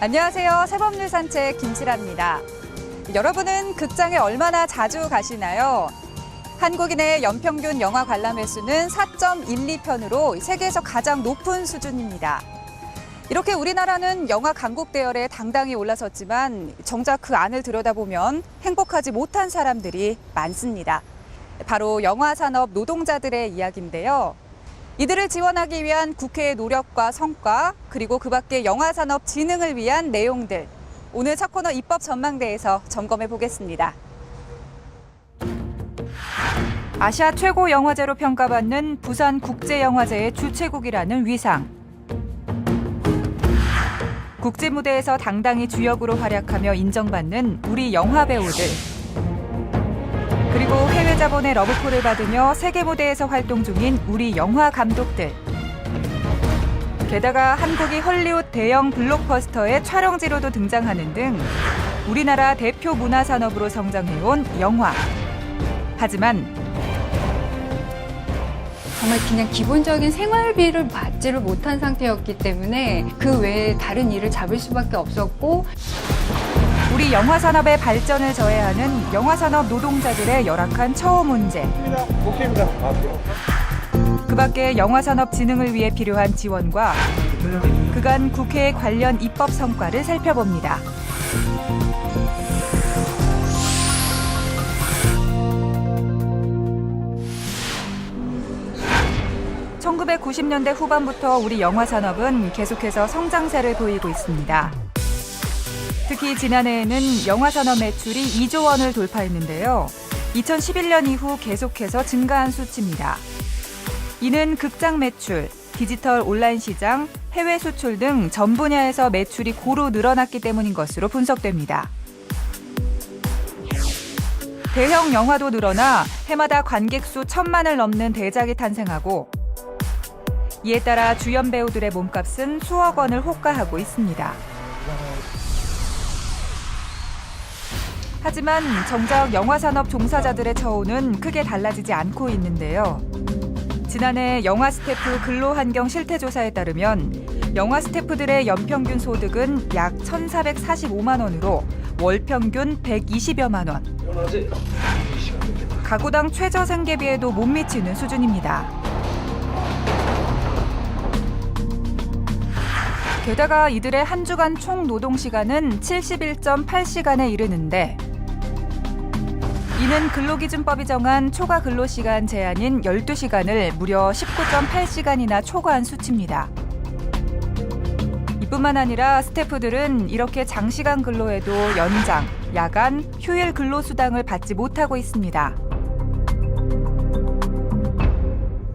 안녕하세요. 새법률 산책 김칠아입니다. 여러분은 극장에 얼마나 자주 가시나요? 한국인의 연평균 영화 관람 횟수는 4.12편으로 세계에서 가장 높은 수준입니다. 이렇게 우리나라는 영화 강국 대열에 당당히 올라섰지만 정작 그 안을 들여다보면 행복하지 못한 사람들이 많습니다. 바로 영화 산업 노동자들의 이야기인데요. 이들을 지원하기 위한 국회의 노력과 성과, 그리고 그 밖의 영화 산업 진흥을 위한 내용들, 오늘 첫 코너 입법 전망대에서 점검해 보겠습니다. 아시아 최고 영화제로 평가받는 부산 국제영화제의 주최국이라는 위상. 국제 무대에서 당당히 주역으로 활약하며 인정받는 우리 영화 배우들. 그리고 해외 자본의 러브콜을 받으며 세계 무대에서 활동 중인 우리 영화 감독들. 게다가 한국이 헐리우드 대형 블록버스터의 촬영지로도 등장하는 등 우리나라 대표 문화산업으로 성장해온 영화. 하지만 정말 그냥 기본적인 생활비를 받지를 못한 상태였기 때문에 그 외에 다른 일을 잡을 수밖에 없었고, 우리 영화 산업의 발전을 저해하는 영화 산업 노동자들의 열악한 처우 문제. 그 밖에 영화 산업 진흥을 위해 필요한 지원과 그간 국회의 관련 입법 성과를 살펴봅니다. (1990년대) 후반부터 우리 영화 산업은 계속해서 성장세를 보이고 있습니다. 특히 지난해에는 영화 산업 매출이 2조 원을 돌파했는데요. 2011년 이후 계속해서 증가한 수치입니다. 이는 극장 매출, 디지털 온라인 시장, 해외 수출 등 전 분야에서 매출이 고루 늘어났기 때문인 것으로 분석됩니다. 대형 영화도 늘어나 해마다 관객 수 1,000만을 넘는 대작이 탄생하고, 이에 따라 주연 배우들의 몸값은 수억 원을 호가하고 있습니다. 하지만 정작 영화산업 종사자들의 처우는 크게 달라지지 않고 있는데요. 지난해 영화 스태프 근로환경 실태조사에 따르면 영화 스태프들의 연평균 소득은 약 1,445만 원으로 월 평균 120여만 원. 가구당 최저 생계비에도 못 미치는 수준입니다. 게다가 이들의 한 주간 총 노동시간은 71.8시간에 이르는데, 이는 근로기준법이 정한 초과 근로시간 제한인 12시간을 무려 19.8시간이나 초과한 수치입니다. 이뿐만 아니라 스태프들은 이렇게 장시간 근로에도 연장, 야간, 휴일 근로수당을 받지 못하고 있습니다.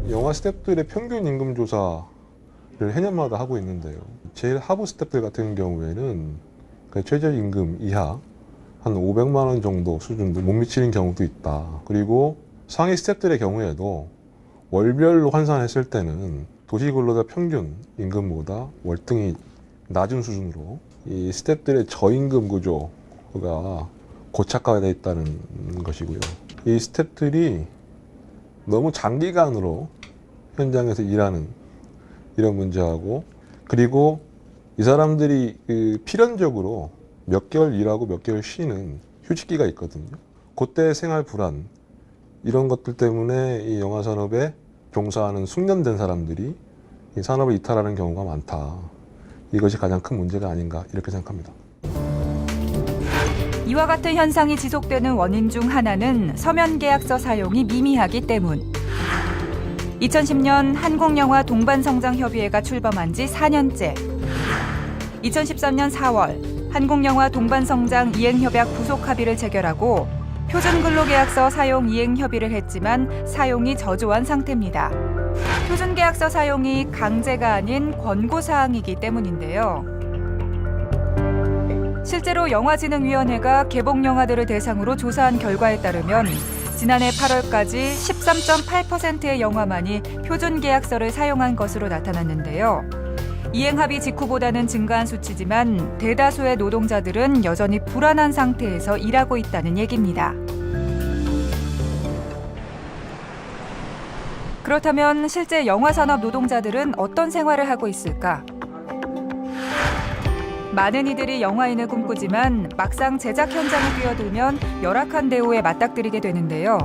영화 스태프들의 평균 임금 조사를 해년마다 하고 있는데요. 제일 하부 스태프들 같은 경우에는 최저임금 이하 한 500만 원 정도 수준도 못 미치는 경우도 있다. 그리고 상위 스태프들의 경우에도 월별로 환산했을 때는 도시근로자 평균 임금보다 월등히 낮은 수준으로 이 스태프들의 저임금 구조가 고착화되어 있다는 것이고요. 이 스태프들이 너무 장기간으로 현장에서 일하는 이런 문제하고, 그리고 이 사람들이 필연적으로 몇 개월 일하고 몇 개월 쉬는 휴직기가 있거든요. 그때 생활 불안, 이런 것들 때문에 이 영화 산업에 종사하는 숙련된 사람들이 이 산업을 이탈하는 경우가 많다. 이것이 가장 큰 문제가 아닌가 이렇게 생각합니다. 이와 같은 현상이 지속되는 원인 중 하나는 서면 계약서 사용이 미미하기 때문. 2010년 한국영화 동반성장협의회가 출범한 지 4년째. 2013년 4월 한국영화 동반성장 이행협약 부속 합의를 체결하고 표준근로계약서 사용 이행 협의를 했지만 사용이 저조한 상태입니다. 표준계약서 사용이 강제가 아닌 권고사항이기 때문인데요. 실제로 영화진흥위원회가 개봉영화들을 대상으로 조사한 결과에 따르면 지난해 8월까지 13.8%의 영화만이 표준계약서를 사용한 것으로 나타났는데요. 이행합의 직후보다는 증가한 수치지만 대다수의 노동자들은 여전히 불안한 상태에서 일하고 있다는 얘기입니다. 그렇다면 실제 영화산업 노동자들은 어떤 생활을 하고 있을까? 많은 이들이 영화인을 꿈꾸지만 막상 제작 현장에 뛰어들면 열악한 대우에 맞닥뜨리게 되는데요.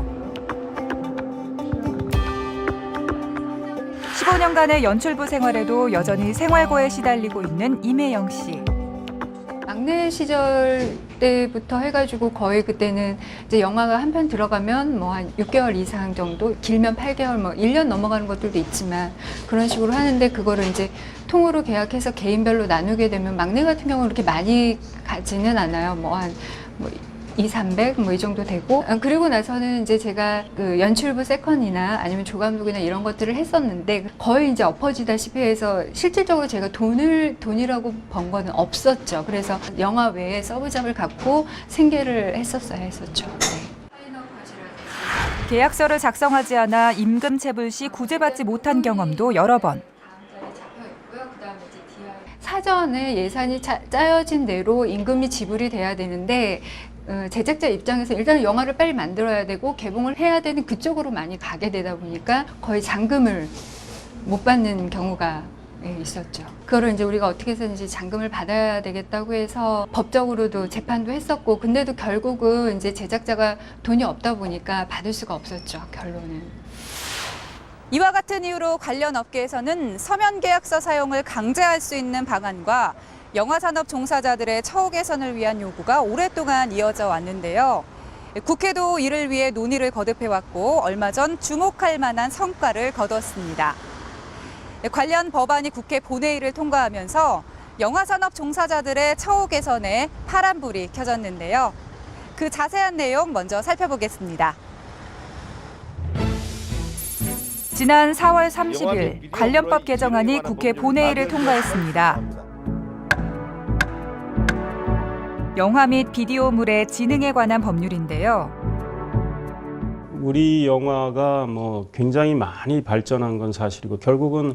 15년간의 연출부 생활에도 여전히 생활고에 시달리고 있는 임혜영 씨. 막내 시절 때부터 해가지고 거의 그때는 이제 영화가 한 편 들어가면 뭐 한 6개월 이상 정도, 길면 8개월, 뭐 1년 넘어가는 것들도 있지만 그런 식으로 하는데 그거를 이제 통으로 계약해서 개인별로 나누게 되면 막내 같은 경우는 그렇게 많이 가지는 않아요. 뭐 한 2, 300 뭐 이 정도 되고 그리고 나서는 이제 제가 그 연출부 세컨이나 아니면 조감독이나 이런 것들을 했었는데 거의 이제 엎어지다시피 해서 실질적으로 제가 돈이라고 번 거는 없었죠. 그래서 영화 외에 서브잡을 갖고 생계를 했었죠. 네. 계약서를 작성하지 않아 임금 체불 시 구제받지 못한 경험도 여러 번. 사전에 예산이 짜여진 대로 임금이 지불이 돼야 되는데 제작자 입장에서 일단 영화를 빨리 만들어야 되고 개봉을 해야 되는 그쪽으로 많이 가게 되다 보니까 거의 잔금을 못 받는 경우가 있었죠. 그거를 이제 우리가 어떻게 해서든지 잔금을 받아야 되겠다고 해서 법적으로도 재판도 했었고 근데도 결국은 이제 제작자가 돈이 없다 보니까 받을 수가 없었죠. 결론은. 이와 같은 이유로 관련 업계에서는 서면 계약서 사용을 강제할 수 있는 방안과 영화산업 종사자들의 처우 개선을 위한 요구가 오랫동안 이어져 왔는데요. 국회도 이를 위해 논의를 거듭해왔고 얼마 전 주목할 만한 성과를 거뒀습니다. 관련 법안이 국회 본회의를 통과하면서 영화산업 종사자들의 처우 개선에 파란불이 켜졌는데요. 그 자세한 내용 먼저 살펴보겠습니다. 지난 4월 30일 관련법 개정안이 국회 본회의를 통과했습니다. 영화 및 비디오물의 지능에 관한 법률인데요. 우리 영화가 뭐 굉장히 많이 발전한 건 사실이고 결국은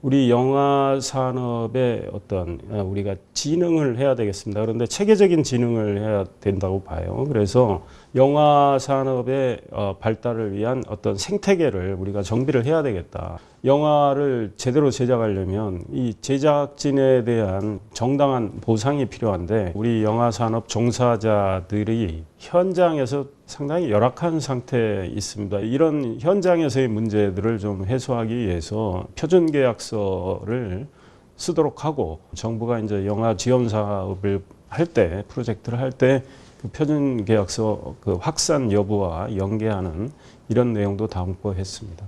우리 영화 산업의 어떤 우리가 진흥을 해야 되겠습니다. 그런데 체계적인 진흥을 해야 된다고 봐요. 그래서 영화 산업의 발달을 위한 어떤 생태계를 우리가 정비를 해야 되겠다. 영화를 제대로 제작하려면 이 제작진에 대한 정당한 보상이 필요한데 우리 영화 산업 종사자들이 현장에서 상당히 열악한 상태에 있습니다. 이런 현장에서의 문제들을 좀 해소하기 위해서 표준 계약서를 쓰도록 하고 정부가 이제 영화 지원 사업을 할 때 프로젝트를 할 때 그 표준 계약서 그 확산 여부와 연계하는 이런 내용도 담고했습니다.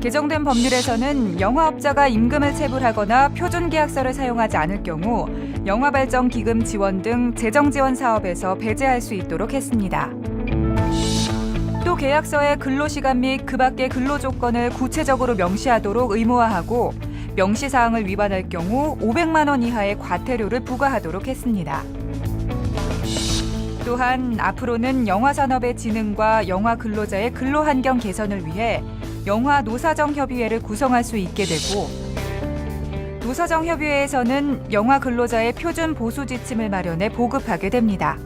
개정된 법률에서는 영화업자가 임금을 체불하거나 표준 계약서를 사용하지 않을 경우 영화발전기금 지원 등 재정지원 사업에서 배제할 수 있도록 했습니다. 또 계약서의 근로시간 및 그 밖의 근로조건을 구체적으로 명시하도록 의무화하고 명시사항을 위반할 경우 500만 원 이하의 과태료를 부과하도록 했습니다. 또한 앞으로는 영화산업의 진흥과 영화 근로자의 근로환경 개선을 위해 영화노사정협의회를 구성할 수 있게 되고 노사정협의회에서는 영화 근로자의 표준 보수 지침을 마련해 보급하게 됩니다.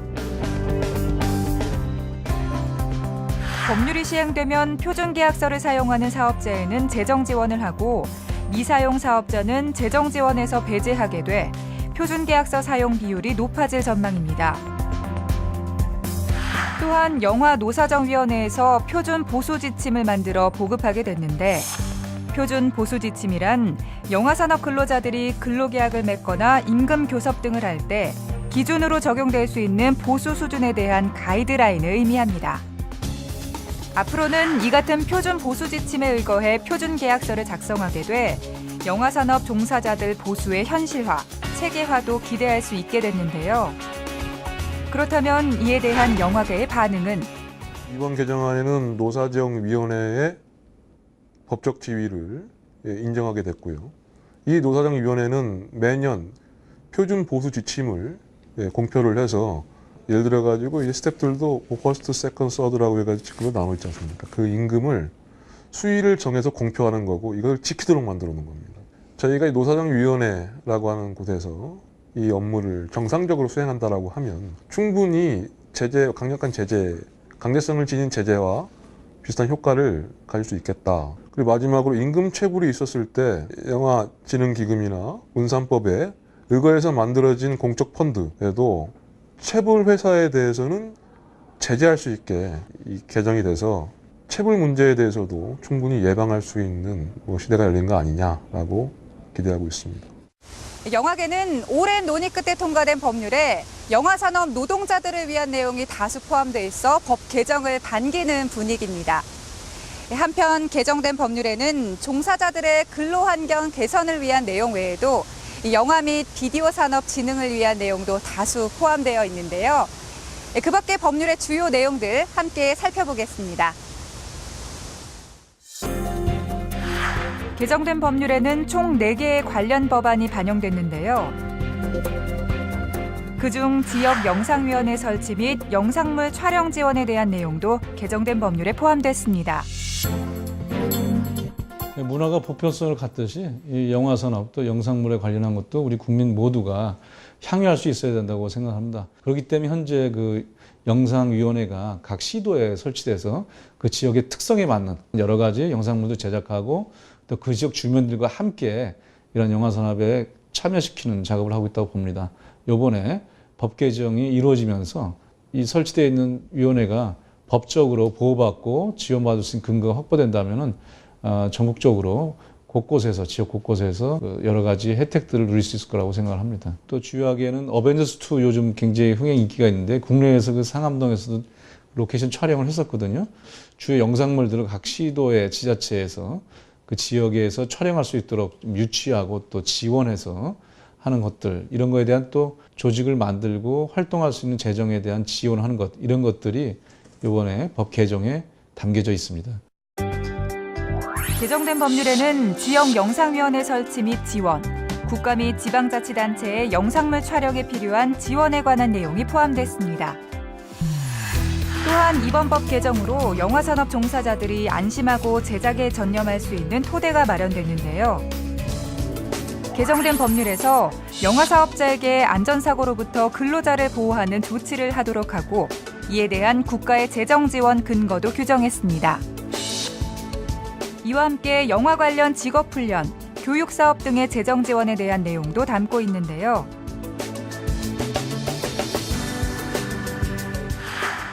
법률이 시행되면 표준 계약서를 사용하는 사업자에는 재정 지원을 하고 미사용 사업자는 재정 지원에서 배제하게 돼 표준 계약서 사용 비율이 높아질 전망입니다. 또한 영화노사정위원회에서 표준 보수 지침을 만들어 보급하게 됐는데 표준 보수 지침이란 영화산업 근로자들이 근로계약을 맺거나 임금 교섭 등을 할 때 기준으로 적용될 수 있는 보수 수준에 대한 가이드라인을 의미합니다. 앞으로는 이 같은 표준 보수 지침에 의거해 표준 계약서를 작성하게 돼 영화산업 종사자들 보수의 현실화, 체계화도 기대할 수 있게 됐는데요. 그렇다면 이에 대한 영화계의 반응은? 이번 개정안에는 노사정위원회의 법적 지위를 인정하게 됐고요. 이 노사정위원회는 매년 표준 보수 지침을 공표를 해서 예를 들어가지고 이 스태프들도 퍼스트, 세컨드, 서드라고 해가지고 지금은 나눠 있지 않습니까? 그 임금을 수위를 정해서 공표하는 거고 이걸 지키도록 만들어 놓은 겁니다. 저희가 이 노사정위원회라고 하는 곳에서 이 업무를 정상적으로 수행한다라고 하면 충분히 강력한 제재, 강제성을 지닌 제재와 비슷한 효과를 가질 수 있겠다. 그리고 마지막으로 임금 체불이 있었을 때 영화진흥기금이나 운산법에 의거에서 만들어진 공적 펀드에도 체불 회사에 대해서는 제재할 수 있게 이 개정이 돼서 체불 문제에 대해서도 충분히 예방할 수 있는 시대가 열린 거 아니냐라고 기대하고 있습니다. 영화계는 오랜 논의 끝에 통과된 법률에 영화산업 노동자들을 위한 내용이 다수 포함돼 있어 법 개정을 반기는 분위기입니다. 한편 개정된 법률에는 종사자들의 근로환경 개선을 위한 내용 외에도 영화 및 비디오 산업 진흥을 위한 내용도 다수 포함되어 있는데요. 그 밖에 법률의 주요 내용들 함께 살펴보겠습니다. 개정된 법률에는 총 4개의 관련 법안이 반영됐는데요. 그중 지역영상위원회 설치 및 영상물 촬영 지원에 대한 내용도 개정된 법률에 포함됐습니다. 문화가 보편성을 갖듯이 이 영화 산업 또 영상물에 관련한 것도 우리 국민 모두가 향유할 수 있어야 된다고 생각합니다. 그렇기 때문에 현재 그 영상위원회가 각 시도에 설치돼서 그 지역의 특성에 맞는 여러 가지 영상물도 제작하고 또 그 지역 주민들과 함께 이런 영화 산업에 참여시키는 작업을 하고 있다고 봅니다. 이번에 법 개정이 이루어지면서 이 설치되어 있는 위원회가 법적으로 보호받고 지원받을 수 있는 근거가 확보된다면은 전국적으로 곳곳에서 지역 곳곳에서 여러 가지 혜택들을 누릴 수 있을 거라고 생각을 합니다. 또 주요하게는 어벤져스2 요즘 굉장히 흥행 인기가 있는데 국내에서 그 상암동에서도 로케이션 촬영을 했었거든요. 주요 영상물들을 각 시도의 지자체에서 그 지역에서 촬영할 수 있도록 좀 유치하고 또 지원해서 하는 것들, 이런 거에 대한 또 조직을 만들고 활동할 수 있는 재정에 대한 지원하는 것, 이런 것들이 이번에 법 개정에 담겨져 있습니다. 개정된 법률에는 지역영상위원회 설치 및 지원, 국가 및 지방자치단체의 영상물 촬영에 필요한 지원에 관한 내용이 포함됐습니다. 또한 이번 법 개정으로 영화산업 종사자들이 안심하고 제작에 전념할 수 있는 토대가 마련됐는데요. 개정된 법률에서 영화사업자에게 안전사고로부터 근로자를 보호하는 조치를 하도록 하고 이에 대한 국가의 재정 지원 근거도 규정했습니다. 이와 함께 영화 관련 직업훈련, 교육사업 등의 재정 지원에 대한 내용도 담고 있는데요.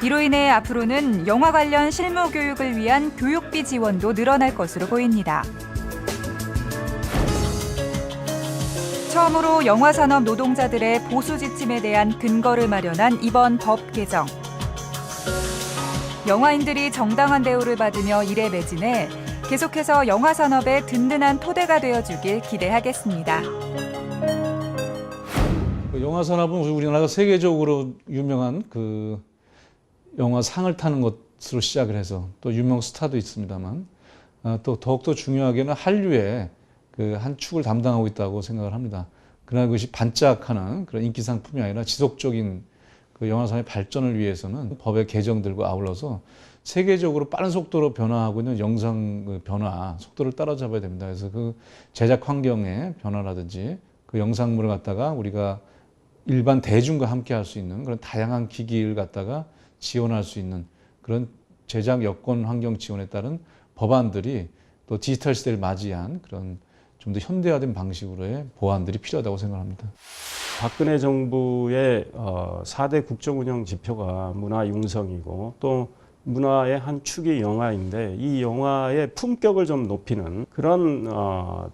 이로 인해 앞으로는 영화 관련 실무 교육을 위한 교육비 지원도 늘어날 것으로 보입니다. 처음으로 영화산업 노동자들의 보수 지침에 대한 근거를 마련한 이번 법 개정. 영화인들이 정당한 대우를 받으며 일에 매진해 계속해서 영화산업의 든든한 토대가 되어주길 기대하겠습니다. 영화 산업은 우리나라가 세계적으로 유명한 그 영화 상을 타는 것으로 시작을 해서 또 유명 스타도 있습니다만 또 더욱더 중요하게는 한류의 그 한 축을 담당하고 있다고 생각을 합니다. 그러나 그것이 반짝하는 그런 인기 상품이 아니라 지속적인 그 영화 산업의 발전을 위해서는 법의 개정들과 아울러서 세계적으로 빠른 속도로 변화하고 있는 영상 변화 속도를 따라잡아야 됩니다. 그래서 그 제작 환경의 변화라든지 그 영상물을 갖다가 우리가 일반 대중과 함께 할 수 있는 그런 다양한 기기를 갖다가 지원할 수 있는 그런 제작 여건 환경 지원에 따른 법안들이 또 디지털 시대를 맞이한 그런 좀 더 현대화된 방식으로의 보완들이 필요하다고 생각합니다. 박근혜 정부의 4대 국정운영 지표가 문화 융성이고 또 문화의 한 축이 영화인데 이 영화의 품격을 좀 높이는 그런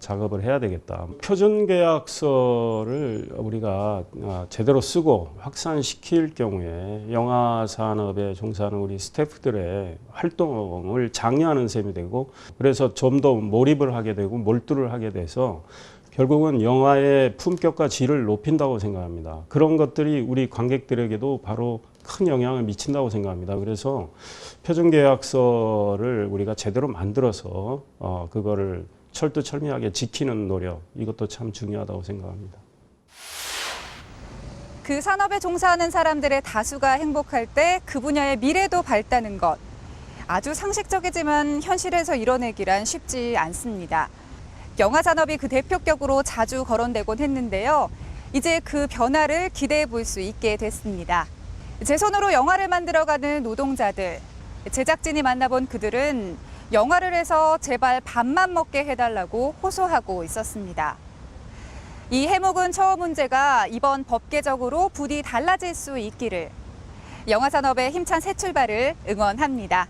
작업을 해야 되겠다. 표준계약서를 우리가 제대로 쓰고 확산시킬 경우에 영화 산업에 종사하는 우리 스태프들의 활동을 장려하는 셈이 되고 그래서 좀 더 몰입을 하게 되고 몰두를 하게 돼서 결국은 영화의 품격과 질을 높인다고 생각합니다. 그런 것들이 우리 관객들에게도 바로 큰 영향을 미친다고 생각합니다. 그래서 표준계약서를 우리가 제대로 만들어서 그거를 철두철미하게 지키는 노력, 이것도 참 중요하다고 생각합니다. 그 산업에 종사하는 사람들의 다수가 행복할 때 그 분야의 미래도 밝다는 것. 아주 상식적이지만 현실에서 이뤄내기란 쉽지 않습니다. 영화 산업이 그 대표격으로 자주 거론되곤 했는데요. 이제 그 변화를 기대해 볼 수 있게 됐습니다. 제 손으로 영화를 만들어가는 노동자들, 제작진이 만나본 그들은 영화를 해서 제발 밥만 먹게 해달라고 호소하고 있었습니다. 이 해묵은 처음 문제가 이번 법 개정으로 부디 달라질 수 있기를 영화 산업의 힘찬 새 출발을 응원합니다.